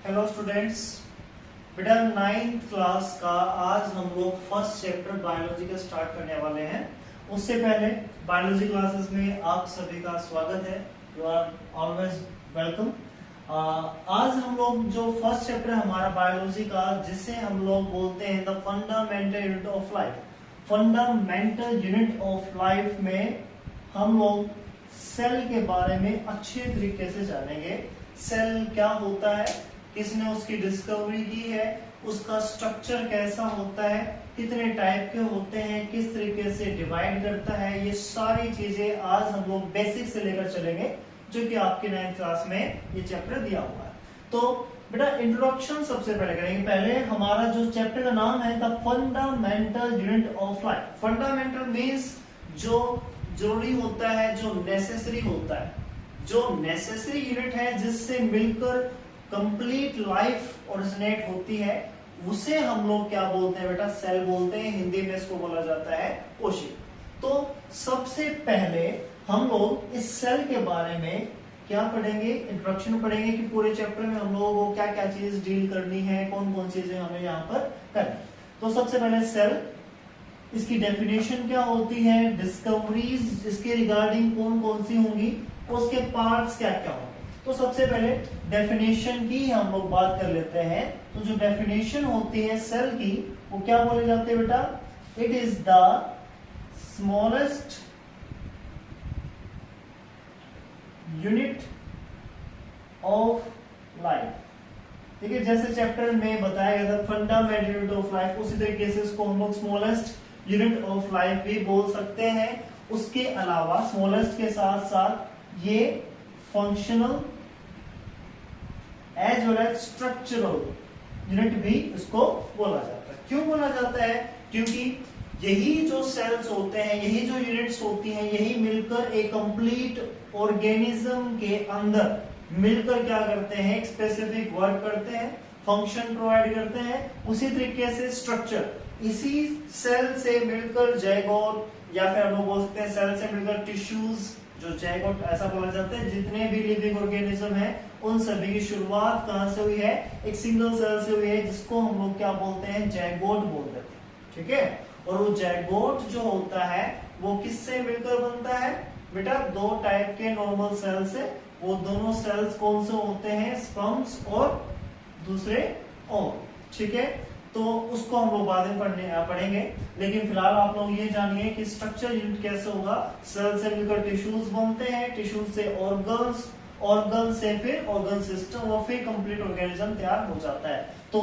Hello students, बेटा 9th class का आज हम लोग फर्स्ट चैप्टर बायोलॉजी का स्टार्ट करने वाले हैं। उससे पहले बायोलॉजी क्लासेस में आप सभी का स्वागत है। You are always welcome. आज हम लोग जो फर्स्ट चैप्टर हमारा बायोलॉजी का, जिसे हम लोग बोलते हैं the fundamental unit of life, fundamental unit of life में हम लोग सेल के बारे में अच्छे तरीके से जानेंगे। सेल क्या होता है, किसने उसकी डिस्कवरी की है, उसका स्ट्रक्चर कैसा होता है, कितने टाइप के होते हैं, किस तरीके से डिवाइड करता है, ये सारी चीजें आज हम लोग बेसिक से लेकर चलेंगे, जो कि आपके 9th क्लास में ये चैप्टर दिया हुआ है। तो बेटा इंट्रोडक्शन सबसे पहले करेंगे। पहले हमारा जो चैप्टर का नाम है the fundamental unit of life. Fundamental means जो जरूरी होता है, जो नेसेसरी होता है, जो नेसेसरी यूनिट है जिससे मिलकर कंप्लीट लाइफ ओरिजिनेट होती है, उसे हम लोग क्या बोलते हैं बेटा? सेल बोलते हैं। हिंदी में इसको बोला जाता है कोशिका। तो सबसे पहले हम लोग इस सेल के बारे में क्या पढ़ेंगे? इंट्रोडक्शन पढ़ेंगे कि पूरे चैप्टर में हम लोगों को क्या क्या चीज डील करनी है, कौन कौन चीजें हमें यहाँ पर करनी। तो सबसे पहले सेल, इसकी डेफिनेशन क्या होती है, डिस्कवरीज इसके रिगार्डिंग कौन कौन सी होंगी, उसके पार्ट्स क्या क्या होंगे। तो सबसे पहले डेफिनेशन की हम लोग बात कर लेते हैं। तो जो डेफिनेशन होती है सेल की, वो क्या बोले जाते हैं बेटा? It is the smallest unit of life. ठीक है, जैसे चैप्टर में बताया गया था फंडामेंटल यूनिट ऑफ लाइफ, उसी तरीके से इसको हम लोग स्मॉलेस्ट यूनिट ऑफ लाइफ भी बोल सकते हैं। उसके अलावा स्मॉलेस्ट के साथ साथ ये functional as well as structural unit भी इसको बोला जाता है। क्यों बोला जाता है? क्योंकि यही जो सेल्स होते हैं, यही जो यूनिट्स होती हैं, यही मिलकर एक कंप्लीट ऑर्गेनिज्म के अंदर मिलकर क्या करते हैं? एक स्पेसिफिक वर्क करते हैं, फंक्शन प्रोवाइड करते हैं। उसी तरीके से स्ट्रक्चर, इसी सेल से मिलकर जाइगोट, या फिर हम लोग बोल सकते हैं सेल से मिलकर टिश्यूज, जो जाइगोट ऐसा बोला जाता है। जितने भी लिविंग ऑर्गेनिज्म है उन सभी की शुरुआत कहां से हुई है? एक सिंगल सेल से हुई है, जिसको हम लोग क्या बोलते हैं? जाइगोट बोल देते हैं। ठीक है, और वो जाइगोट जो होता है वो किससे मिलकर बनता है बेटा? दो टाइप के नॉर्मल सेल से। वो दोनों सेल्स कौन से होते हैं? स्पर्म्स और दूसरे ओवम। ठीक है, तो उसको हम लोग बाद में पढ़ेंगे। लेकिन फिलहाल आप लोग ये जानिए कि स्ट्रक्चर यूनिट कैसे होगा। सेल से मिलकर टिश्यूज बनते हैं, टिश्यूज से ऑर्गन्स, ऑर्गन से फिर ऑर्गन सिस्टम, और फिर कंप्लीट ऑर्गेनिज्म तैयार हो जाता है। तो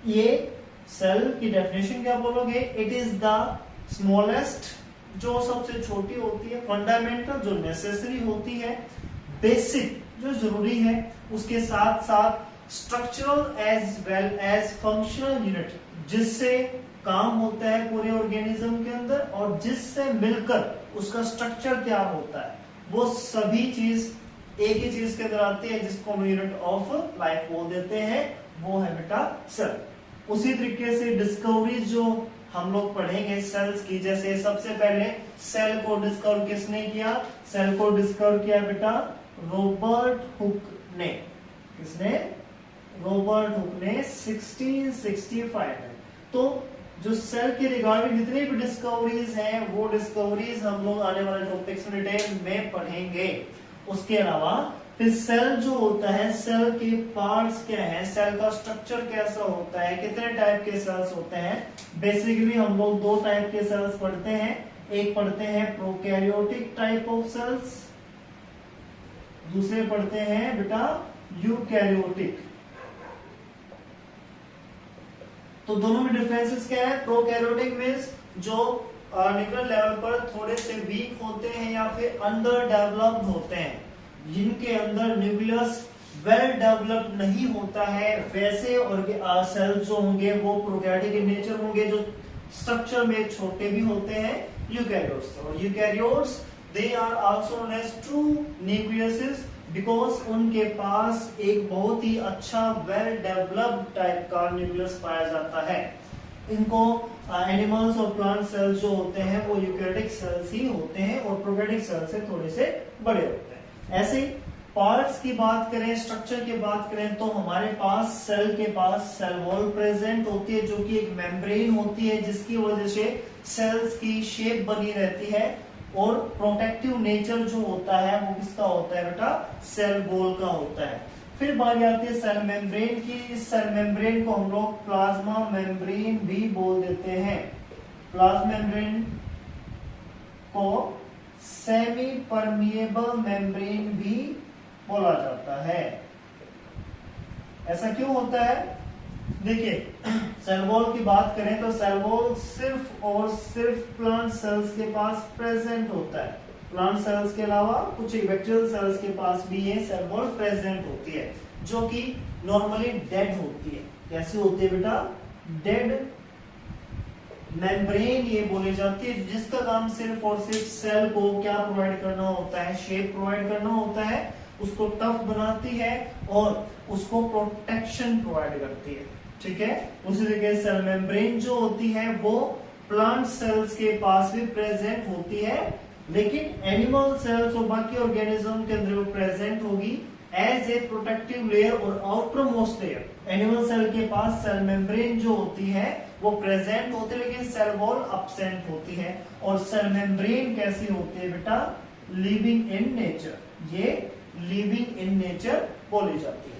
ये सेल की डेफिनेशन क्या बोलोगे? इट इज द स्मॉलेस्ट, जो सबसे छोटी होती है, फंडामेंटल जो नेसेसरी होती है, बेसिक जो जरूरी है, उसके साथ साथ structural as well as functional unit, जिससे काम होता है पूरे ऑर्गेनिज्म के अंदर, और जिससे मिलकर उसका स्ट्रक्चर क्या होता है, वो सभी चीज एक ही चीज के अंदर आती है, जिसको हम यूनिट ऑफ लाइफ बोल देते हैं। वो है बेटा सेल। उसी तरीके से डिस्कवरीज जो हम लोग पढ़ेंगे सेल्स की, जैसे सबसे पहले सेल को डिस्कवर किसने किया? सेल को डिस्कवर किया बेटा रॉबर्ट हुक ने। किसने? रॉबर्ट हुक ने 1665 में। तो जो सेल के रिगार्डिंग जितनी भी डिस्कवरीज हैं, वो डिस्कवरीज हम लोग आने वाले टॉपिक्स में डिटेल में पढ़ेंगे। उसके अलावा फिर सेल जो होता है, सेल के पार्ट्स क्या है, सेल का स्ट्रक्चर कैसा होता है, कितने टाइप के सेल्स होते हैं। बेसिकली हम लोग दो टाइप के सेल्स पढ़ते हैं। एक पढ़ते हैं प्रोकैरियोटिक टाइप ऑफ सेल्स, दूसरे पढ़ते हैं बेटा यूकैरियोटिक। तो दोनों में डिफरेंसेस क्या है? प्रोकैरियोटिक मींस जो न्यूक्लियर लेवल पर थोड़े से वीक होते हैं या फिर अंडर डेवलप्ड होते हैं, जिनके अंदर न्यूक्लियस वेल डेवलप्ड नहीं होता है, वैसे और सेल जो होंगे वो प्रोकैरियोटिक इन नेचर होंगे, जो स्ट्रक्चर में छोटे भी होते हैं, यूकैरियोट्स। और eukaryotes they are also known as true nucleuses, because उनके पास एक बहुत ही अच्छा वेल डेवलप्ड टाइप का न्यूक्लियस पाया जाता है। इनको एनिमल्स और प्लांट सेल्स जो होते हैं वो यूकैरियोटिक सेल्स ही होते हैं, और प्रोकैरियोटिक सेल से थोड़े से बड़े होते हैं। ऐसे पार्ट्स की बात करें, स्ट्रक्चर की बात करें, तो हमारे पास सेल के पास सेल वॉल प्रेजेंट होती है, जो कि एक मेम्ब्रेन होती है, जिसकी वजह से सेल्स की शेप बनी रहती है। और प्रोटेक्टिव नेचर जो होता है वो किसका होता है बेटा, सेल वॉल का होता है। फिर बात आती है सेल मेम्ब्रेन की। इस सेल मेम्ब्रेन को हम लोग प्लाज्मा मेम्ब्रेन भी बोल देते हैं। प्लाज्मा मेम्ब्रेन को सेमी परमिएबल मेम्ब्रेन भी बोला जाता है। ऐसा क्यों होता है? देखिए सेल वॉल की बात करें तो सेल वॉल सिर्फ और सिर्फ प्लांट सेल्स के पास प्रेजेंट होता है। प्लांट सेल्स के अलावा कुछ बैक्टीरियल सेल्स के पास भी ये सेल वॉल प्रेजेंट होती है, जो कि नॉर्मली डेड होती है। कैसी होती है बेटा? डेड मेम्ब्रेन ये बोली जाती है, जिसका काम सिर्फ और सिर्फ सेल को क्या प्रोवाइड करना होता है, शेप प्रोवाइड करना होता है, उसको टफ बनाती है और उसको प्रोटेक्शन प्रोवाइड करती है। ठीक है, उसी तरीके सेल मेम्ब्रेन जो होती है वो प्लांट सेल्स के पास भी प्रेजेंट होती है, लेकिन एनिमल सेल्स और बाकी ऑर्गेनिज्म के अंदर वो प्रेजेंट होगी एज ए प्रोटेक्टिव लेयर और outer most layer. Animal cell के पास सेल मेम्ब्रेन जो होती है वो प्रेजेंट होती है, लेकिन सेल वॉल अब्सेंट होती है। और सेल मेम्ब्रेन कैसी होती है बेटा? Living in nature. ये लिविंग इन नेचर बोली जाती है।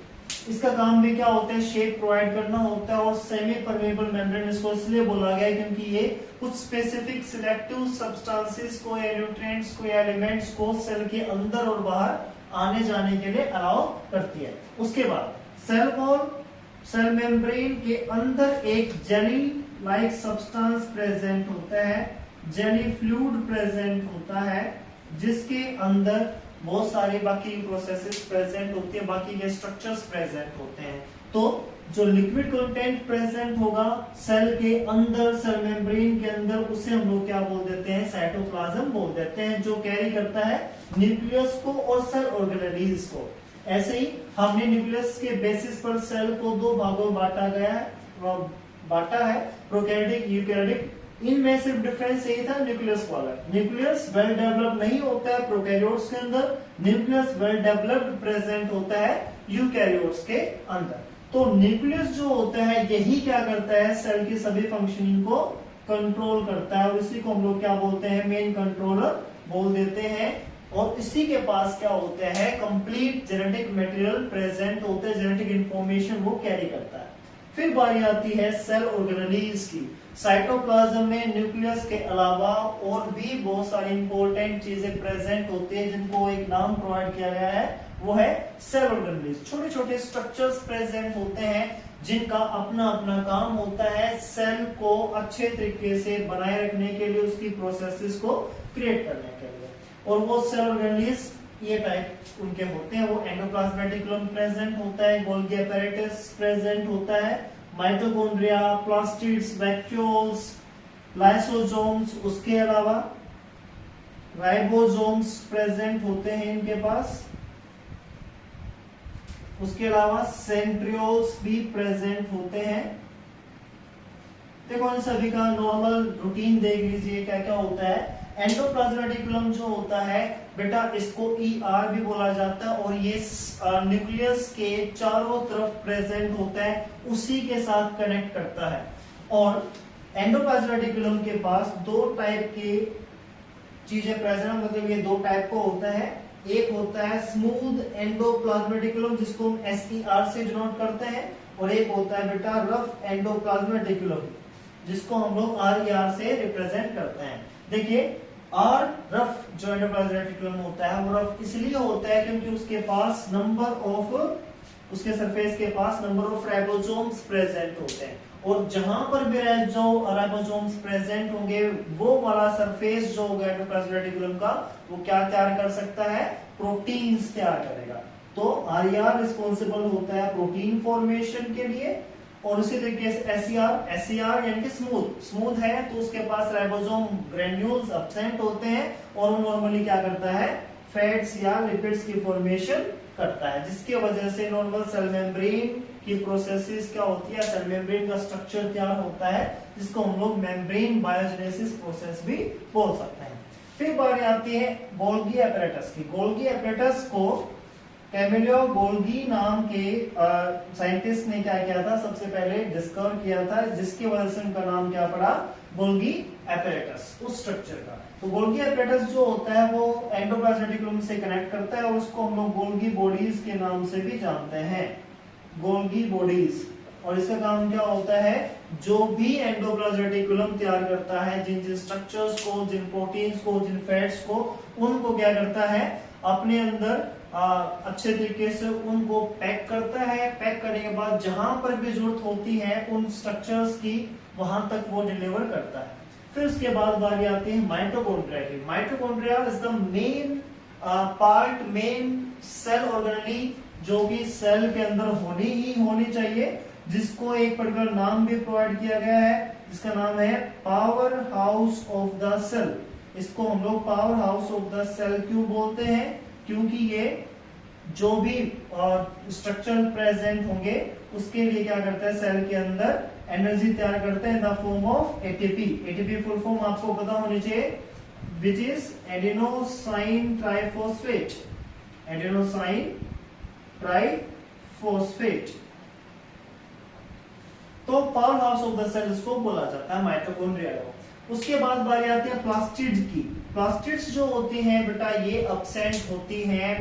इसका काम भी क्या होता है? शेप प्रोवाइड करना होता है। और सेमी परमेबल मेम्ब्रेन इसको इसलिए बोला गया है क्योंकि ये कुछ स्पेसिफिक सिलेक्टिव सब्सटेंसेस को या न्यूट्रिएंट्स को या एलिमेंट्स को सेल के अंदर और बाहर आने जाने के लिए अलाउ करती है। उसके बाद सेल वॉल, सेल मेम्ब्रेन के अंदर एक जेली लाइक सब्सटेंस प्रेजेंट होता है, जेली फ्लूइड प्रेजेंट होता है, जिसके अंदर बहुत सारी बाकी प्रोसेसेस प्रेजेंट होती है, बाकी के स्ट्रक्चर्स प्रेजेंट होते हैं। तो जो लिक्विड कंटेंट प्रेजेंट होगा सेल के अंदर, सेल मेम्ब्रेन के अंदर, उसे हम लोग क्या बोल देते हैं? साइटोप्लाज्म बोल देते हैं, जो कैरी करता है न्यूक्लियस को और सेल ऑर्गेनेल्स को। ऐसे ही हमने न्यूक्लियस के बेसिस पर सेल को दो भागों में बांटा है, प्रोकैरियोटिक, यूकैरियोटिक। इनमें सिर्फ डिफरेंस यही था न्यूक्लियस वाला। न्यूक्लियस वेल डेवलप्ड नहीं होता है प्रोकैरियोट्स के अंदर, न्यूक्लियस वेल डेवलप्ड प्रेजेंट होता है यूकैरियोट्स के अंदर। तो न्यूक्लियस जो होता है यही क्या करता है? सेल की सभी फंक्शनिंग को कंट्रोल करता है, और इसी को हम लोग क्या बोलते हैं? मेन कंट्रोलर बोल देते हैं। और इसी के पास क्या होता है? कंप्लीट जेनेटिक मटेरियल प्रेजेंट होते हैं, जेनेटिक इंफॉर्मेशन वो कैरी करता है। फिर बारी आती है सेल ऑर्गेनेल्स की। साइटोप्लाज्म में न्यूक्लियस के अलावा और भी बहुत सारी इंपॉर्टेंट चीजें प्रेजेंट होती है, जिनको एक नाम प्रोवाइड किया गया है, वो है सेल ऑर्गेनेल्स। छोटे छोटे स्ट्रक्चर्स प्रेजेंट होते हैं, जिनका अपना अपना काम होता है सेल को अच्छे तरीके से बनाए रखने के लिए, उसकी प्रोसेसेस को क्रिएट करने के लिए। और वो सेल ऑर्गेनेल्स ये टाइप उनके होते हैं। वो एंडोप्लाज्मिक रेटिकुलम प्रेजेंट होता है, गोल्गी apparatus प्रेजेंट होता है, माइटोकॉन्ड्रिया, प्लास्टिड्स, वैक्यूल्स, लाइसोसोम्स, उसके अलावा राइबोसोम्स प्रेजेंट होते हैं इनके पास। उसके अलावा सेंट्रियोल्स भी प्रेजेंट होते हैं। देखो इन सभी का नॉर्मल रूटीन देख लीजिए क्या क्या होता है। एंडोप्लाज्मिक रेटिकुलम जो होता है बेटा, इसको ER भी बोला जाता है, और ये न्यूक्लियस के चारों तरफ प्रेजेंट होता है, उसी के साथ कनेक्ट करता है। और एंडोप्लाज्मिक रेटिकुलम के पास दो टाइप की चीजें प्रेजेंट, मतलब ये दो टाइप को होता है। एक होता है स्मूथ एंडोप्लाज्मिक रेटिकुलम, जिसको हम SER से डिनोट करते हैं, और एक होता है बेटा रफ एंडोप्लाज्मिक रेटिकुलम, जिसको हम लोग RER से रिप्रेजेंट करते हैं। देखिए रफ जो एंडोप्लाज्मिक रेटिकुलम होता है वो रफ इसलिए होता है क्योंकि उसके पास उसके सरफेस के पास नंबर ऑफ राइबोसोम्स प्रेजेंट होते हैं, और जहां पर भी जो राइबोसोम्स प्रेजेंट होंगे वो वाला सरफेस जो होगा एंडोप्लाज्मिक रेटिकुलम का, वो क्या तैयार कर सकता है? प्रोटीन्स तैयार करेगा। तो RER रिस्पॉन्सिबल होता है प्रोटीन फॉर्मेशन के लिए, और उसी तरीके से SER यानी कि स्मूथ है, तो उसके पास राइबोसोम ग्रेन्यूल्स एब्सेंट होते हैं, और वो नॉर्मली क्या करता है? फैट्स या लिपिड्स की फॉर्मेशन करता है, जिसकी वजह से नॉर्मल सेल मेम्ब्रेन की प्रोसेसेस क्या होती है? सेल मेम्ब्रेन का स्ट्रक्चर तैयार होता है, जिसको हम लोग मेम्ब्रेन बायोजेनेसिस प्रोसेस भी बोल सकते हैं। फिर बारी आती है गोल्गी apparatus की। गोल्गी apparatus को कैमिलो गोल्गी नाम के साइंटिस्ट ने क्या किया था, सबसे पहले डिस्कवर किया था, जिसकी वजह से उनका नाम क्या पड़ा, गोल्गी एपैरेटस, उस स्ट्रक्चर का। तो गोल्गी एपैरेटस जो होता है वो एंडोप्लाज्मिक रेटिकुलम से कनेक्ट करता है और उसको हम लोग गोल्गी बॉडीज के नाम से भी जानते हैं, गोल्गी बॉडीज। और इसका काम क्या होता है, जो भी एंडोप्लाज्मिक रेटिकुलम तैयार करता है, जिन जिन स्ट्रक्चर्स को, जिन प्रोटीन्स को, जिन फैट्स को, उनको क्या करता है, अपने अंदर अच्छे तरीके से उनको पैक करता है। पैक करने के बाद जहां पर भी जरूरत होती है उन स्ट्रक्चर्स की, वहां तक वो डिलीवर करता है। फिर उसके बाद बारी आती है माइटोकॉन्ड्रिया की। Mitochondria is the main part, main cell organelle जो कि सेल के अंदर होनी ही होनी चाहिए, जिसको एक पर्टिकुलर नाम भी प्रोवाइड किया गया है, जिसका नाम है power house of the cell. इसको हम लोग power house of the cell क्यों बोलते हैं, क्योंकि ये जो भी स्ट्रक्चर प्रेजेंट होंगे उसके लिए क्या करता है, सेल के अंदर एनर्जी तैयार करते हैं in the form of ATP. ATP full form आपको पता होनी चाहिए, which is adenosine triphosphate, adenosine triphosphate. तो power house of the cell इसको बोला जाता है माइटोकॉन्ड्रिया को। उसके बाद बारी आती है प्लास्टिड्स की। प्लास्टिड्स जो होती हैं बेटा, ये अब्सेंट होती हैं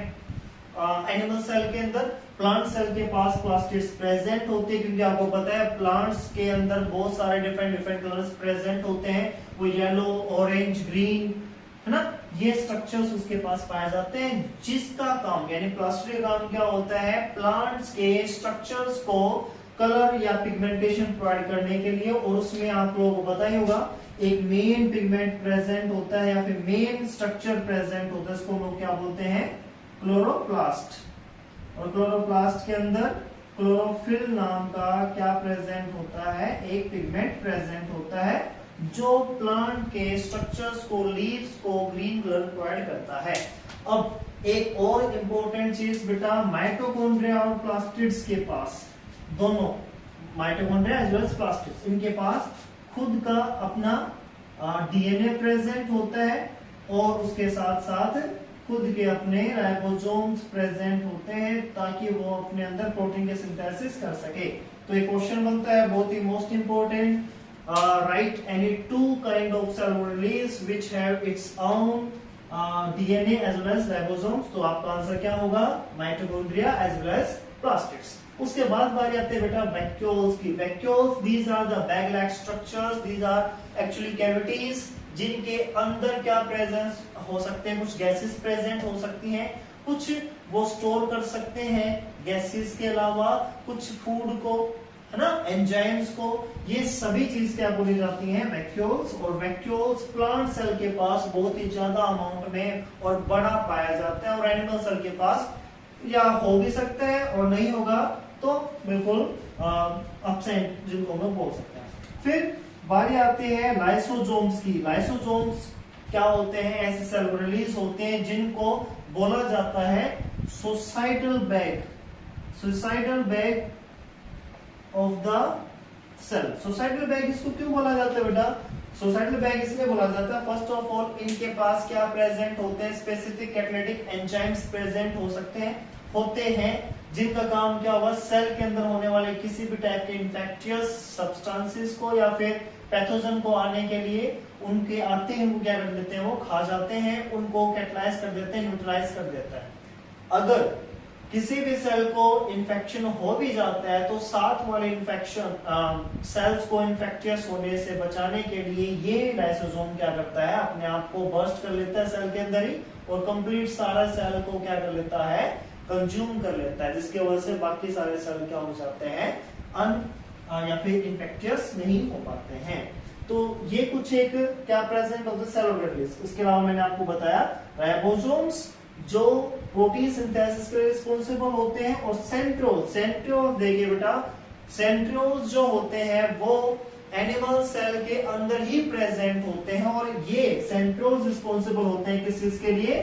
एनिमल सेल के अंदर। प्लांट सेल के पास प्लास्टिड्स प्रेजेंट होते हैं, क्योंकि आपको पता है प्लांट्स के अंदर बहुत सारे डिफरेंट डिफरेंट कलर्स प्रेजेंट होते हैं, वो येलो, ऑरेंज, ग्रीन, है ना, ये स्ट्रक्चर्स उसके पास पाए जाते हैं, जिसका काम यानी प्लास्टिड का काम क्या होता है, प्लांट्स के स्ट्रक्चर्स को कलर या पिगमेंटेशन प्रोवाइड करने के लिए। और उसमें आप लोगों को पता ही होगा एक मेन पिगमेंट प्रेजेंट होता है या फिर मेन स्ट्रक्चर प्रेजेंट होता है, इसको हम लोग क्या बोलते हैं, क्लोरोप्लास्ट। और क्लोरोप्लास्ट के अंदर क्लोरोफिल नाम का क्या प्रेजेंट होता है, एक पिगमेंट प्रेजेंट होता है, जो प्लांट के स्ट्रक्चर्स को, लीव्स को ग्रीन कलर प्रोवाइड करता है। अब एक और इंपॉर्टेंट चीज बेटा, माइटोकॉन्ड्रिया और प्लास्टिड्स के पास, दोनों mitochondria as well as plastids, इनके पास खुद का अपना डीएनए प्रेजेंट होता है और उसके साथ साथ खुद के अपने राइबोसोम्स प्रेजेंट होते हैं, ताकि वो अपने अंदर प्रोटीन के सिंथेसिस कर सके। तो एक क्वेश्चन बनता है बहुत ही most important, right any two kind of cell release which have its own DNA as well as ribosomes. तो आपका आंसर क्या होगा, mitochondria as well as plastids. उसके बाद बारी आते हैं बेटा वैक्यूल्स की। Vacuoles, these are the bag like structures, these are actually cavities, जिनके अंदर क्या प्रेजेंस हो सकते हैं, कुछ गैसेस प्रेजेंट हो सकती हैं, कुछ वो स्टोर कर सकते हैं गैसेस के अलावा, कुछ फूड को, है ना, एंजाइम्स को, ये सभी चीज क्या बोली जाती हैं, वैक्यूल्स। और वैक्यूल्स प्लांट सेल के पास बहुत ही ज्यादा अमाउंट में और बड़ा पाया जाता है, और एनिमल सेल के पास या हो भी सकता है और नहीं होगा तो बिल्कुल अब्सेंट, जिनको हम लोग बोल सकते हैं। फिर बारी आती है लाइसोसोम्स की। लाइसोसोम्स क्या होते हैं, ऐसे सेल रिलीज होते हैं जिनको बोला जाता है suicidal bag, suicidal bag of the cell. Suicidal bag इसको क्यों बोला जाता है बेटा, सुसाइडल बैग इसलिए बोला जाता है, फर्स्ट ऑफ ऑल इनके पास क्या प्रेजेंट होते हैं, स्पेसिफिक कैटालिटिक एंजाइम्स प्रेजेंट हो सकते हैं, होते हैं, जिनका काम क्या होगा, सेल के अंदर होने वाले किसी भी टाइप के इन्फेक्टियस सब्सटेंसेस को या फिर पैथोजन को आने के लिए उनके आते हैं, वो क्या कर देते हैं, वो खा जाते हैं, उनको कैटलाइज कर देते हैं, न्यूट्रलाइज कर देता है। अगर किसी भी सेल को इन्फेक्शन हो भी जाता है तो साथ वाले इन्फेक्शन सेल्स को इन्फेक्टियस होने से बचाने के लिए ये लाइसोसोम क्या करता है, अपने आप को बर्स्ट कर लेता है सेल के अंदर ही, और कंप्लीट सारा सेल को क्या कर लेता है, कंज्यूम कर लेता है, जिसकी वजह से बाकी सारे सेल क्या हो जाते हैं, या फिर इन्फेक्टियस नहीं हो पाते हैं। तो ये कुछ एक क्या present of the cell organelles. इसके अलावा मैंने आपको बताया राइबोसोम्स जो प्रोटीन सिंथेसिस के लिए रिस्पॉन्सिबल होते हैं, और सेंट्रोज, सेंट्रोज देखिए बेटा, सेंट्रोज जो होते हैं वो एनिमल सेल के अंदर ही प्रेजेंट होते हैं, और ये सेंट्रोज रिस्पॉन्सिबल होते हैं किस चीज के लिए,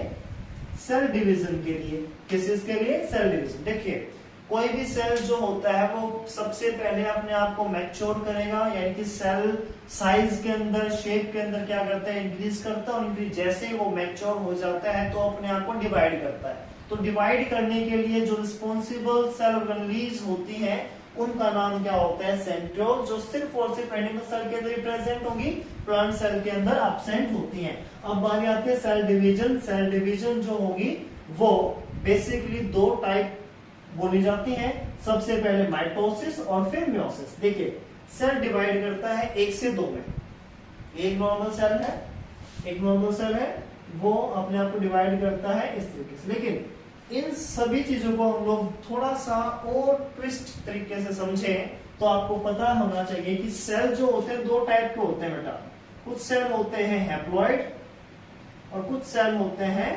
सेल डिवीजन के लिए। किस चीज के लिए, सेल डिवीजन। देखिए कोई भी सेल जो होता है वो सबसे पहले अपने आप को मैच्योर करेगा, यानी कि सेल साइज के अंदर, शेप के अंदर क्या करता है, इंक्रीज करता है, और जैसे ही वो मैच्योर हो जाता है तो अपने आप को डिवाइड करता है। तो डिवाइड करने के लिए जो रिस्पॉन्सिबल सेल ऑर्गेनेलीज होती हैं उनका नाम क्या होता है? सेंट्रियोल, जो सिर्फ और सिर्फ एनिमल सेल के अंदर प्रेजेंट होगी, प्लांट सेल के अंदर एब्सेंट होती हैं। अब बारी आती है सेल डिवीजन। सेल डिवीजन जो होगी वो बेसिकली दो टाइप बोली जाती हैं। सबसे पहले माइटोसिस और फिर मियोसिस। देखिए सेल डिवाइड करता है 1 से 2 में। एक नॉर्मल सेल है, एक नॉर्मल सेल है, वो अपने आप को डिवाइड करता है इस तरीके से। लेकिन इन सभी चीजों को हम लोग थोड़ा सा और ट्विस्ट तरीके से समझें तो आपको पता होना चाहिए कि सेल जो होते हैं 2 टाइप के होते हैं बेटा। कुछ सेल होते हैं हैप्लॉइड और कुछ सेल होते हैं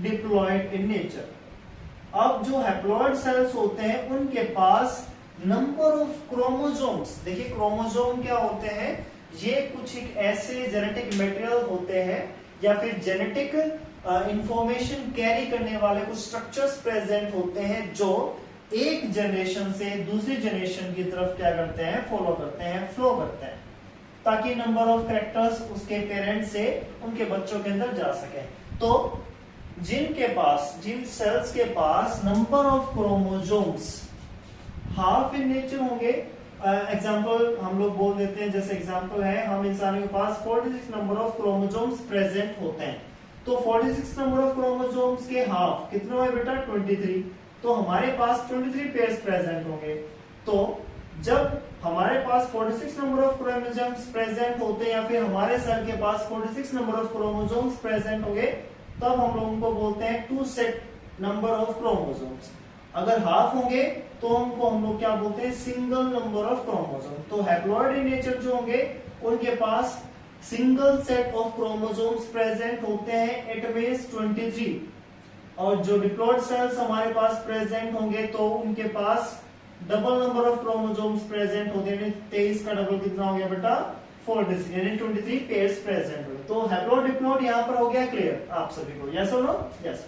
डिप्लॉइड इन नेचर। अब जो हैप्लॉइड सेल्स होते हैं उनके पास नंबर ऑफ क्रोमोसोम्स, देखिए क्रोमोसोम क्या होते हैं? ये कुछ एक ऐसे जेनेटिक मटेरियल होते हैं या फिर जेनेटिक इंफॉर्मेशन कैरी करने वाले कुछ स्ट्रक्चर्स प्रेजेंट होते हैं जो एक जनरेशन से दूसरी जनरेशन की तरफ क्या करते हैं? फॉलो करते हैं, फ्लो करते हैं, ताकि नंबर ऑफ कैरेक्टर्स उसके पेरेंट्स से उनके बच्चों के अंदर जा सके। तो जिनके पास, जिन सेल्स के पास number of chromosomes half in nature होंगे, एग्जाम्पल हम लोग बोल देते हैं, जैसे एग्जाम्पल है हम इंसानों के पास 46 नंबर ऑफ क्रोमोसोम्स प्रेजेंट होते हैं। तो 46 नंबर ऑफ क्रोमोसोम्स के हाफ कितने हुए बेटा? 23। तो हमारे पास 23 पेयर्स प्रेजेंट होंगे। तो जब हमारे पास 46 नंबर ऑफ क्रोमोसोम्स प्रेजेंट होते हैं या फिर हमारे सेल के पास 46 नंबर ऑफ क्रोमोसोम्स प्रेजेंट होंगे, तब हम लोगों को बोलते हैं 2 सेट नंबर ऑफ क्रोमोसोम्स। अगर हाफ होंगे तो उनको हम लोग क्या बोलते हैं? Single number of chromosome. तो हैप्लॉइड इन नेचर जो होंगे उनके पास single set of chromosomes present होते हैं, इट मींस 23। और जो डिप्लॉइड सेल्स हमारे पास प्रेजेंट होंगे तो उनके पास double number of chromosomes present होते हैं। 23 का डबल कितना हो गया बेटा? 46, यानी 23 पेयर्स प्रेजेंट हुए। तो हैप्लॉइड डिप्लॉइड यहाँ पर हो गया क्लियर आप सभी को? यस और नो? यस।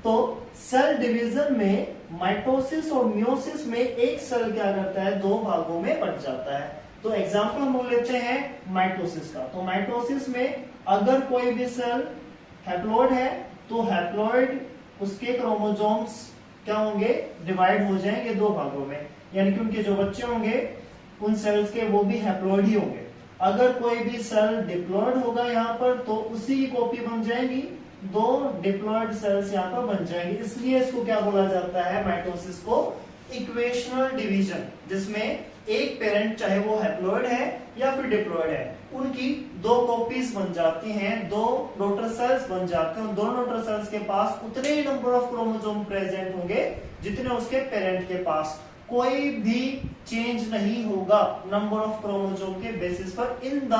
तो सेल डिवीजन में माइटोसिस और मियोसिस में एक सेल क्या करता है? 2 भागों में बट जाता है। तो एग्जांपल हम लेते हैं माइटोसिस का। तो माइटोसिस में अगर कोई भी सेल हैप्लॉइड है तो हैप्लॉइड उसके क्रोमोसोम्स क्या होंगे? डिवाइड हो जाएंगे 2 भागों में, यानी कि उनके जो बच्चे होंगे उन सेल्स के वो भी हैप्लॉइड ही होंगे। अगर कोई भी सेल डिप्लॉइड होगा यहाँ पर तो उसी की कॉपी बन जाएगी, 2 डिप्लॉइड सेल्स यहाँ पर बन जाएंगे। इसलिए इसको क्या बोला जाता है? माइटोसिस को इक्वेशनल डिवीजन, जिसमें एक पेरेंट चाहे वो हैप्लॉइड है या फिर डिप्लॉइड है, उनकी 2 कॉपीज बन जाती हैं, 2 डॉटर सेल्स बन जाते हैं। दोनों डॉटर सेल्स के पास उतने ही नंबर ऑफ क्रोमोसोम प्रेजेंट होंगे जितने उसके पेरेंट के पास। कोई भी चेंज नहीं होगा नंबर ऑफ क्रोमोसोम के बेसिस पर in the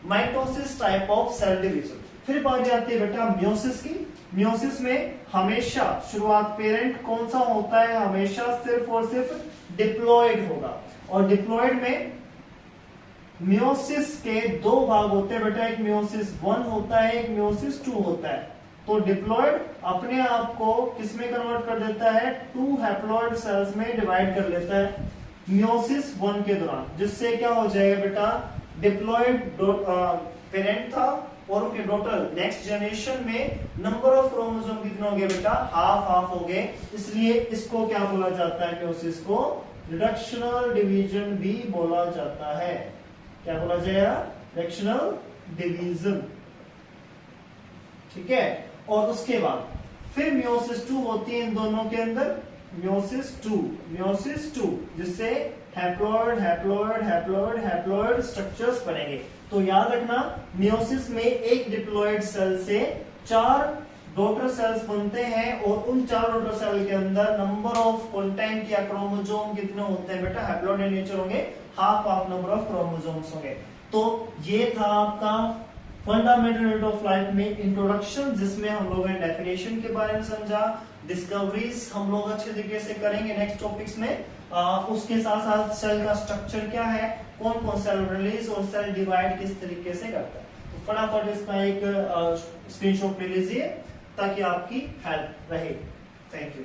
mitosis type of cell division. फिर बात आती है बेटा मियोसिस की। मियोसिस में हमेशा शुरुआत पेरेंट कौन सा होता है? हमेशा सिर्फ और सिर्फ डिप्लॉइड होगा। और डिप्लॉइड में मियोसिस के 2 भाग होते हैं बेटा, एक मियोसिस 1 होता है, एक मियोसिस 2 होता है। तो डिप्लॉइड अपने आप को किसमें कन्वर्ट कर देता है? 2 हैप्लॉइड सेल्स में डिवाइड कर लेता है मियोसिस 1 के दौरान, जिससे क्या हो जाएगा बेटा? डिप्लॉइड पेरेंट था और उनके टोटल नेक्स्ट जनरेशन में नंबर ऑफ क्रोमोसोम कितने हो गए बेटा? हाफ हाफ हो गए। इसलिए इसको क्या बोला जाता है? मियोसिस को रिडक्शनल डिवीजन भी बोला जाता है। क्या बोला जाएगा? Reductional division. ठीक है। और उसके बाद फिर मियोसिस 2 होती है इन दोनों के अंदर, मियोसिस 2, जिससे haploid haploid haploid haploid structures बनेंगे। तो याद रखना मियोसिस में एक डिप्लॉइड सेल से 4 डॉटर सेल्स बनते हैं और उन 4 डॉटर सेल के अंदर नंबर ऑफ कंटेंट या क्रोमोसोम कितने होते हैं बेटा? हैप्लॉइड इन नेचर होंगे, half half number of chromosomes होंगे। तो ये था आपका फंडामेंटल यूनिट ऑफ लाइफ में इंट्रोडक्शन, जिसमें हम लोगों ने डेफिनेशन के बारे में समझा, डिस्कवरीज हम लोग अच्छे तरीके से करेंगे नेक्स्ट टॉपिक्स में। उसके साथ साथ सेल का स्ट्रक्चर क्या है, कौन कौन सेल रिलीज और सेल डिवाइड किस तरीके से करता है। तो फटाफट इसका एक स्क्रीनशॉट ले लीजिए ताकि आपकी हेल्प रहे। Thank you.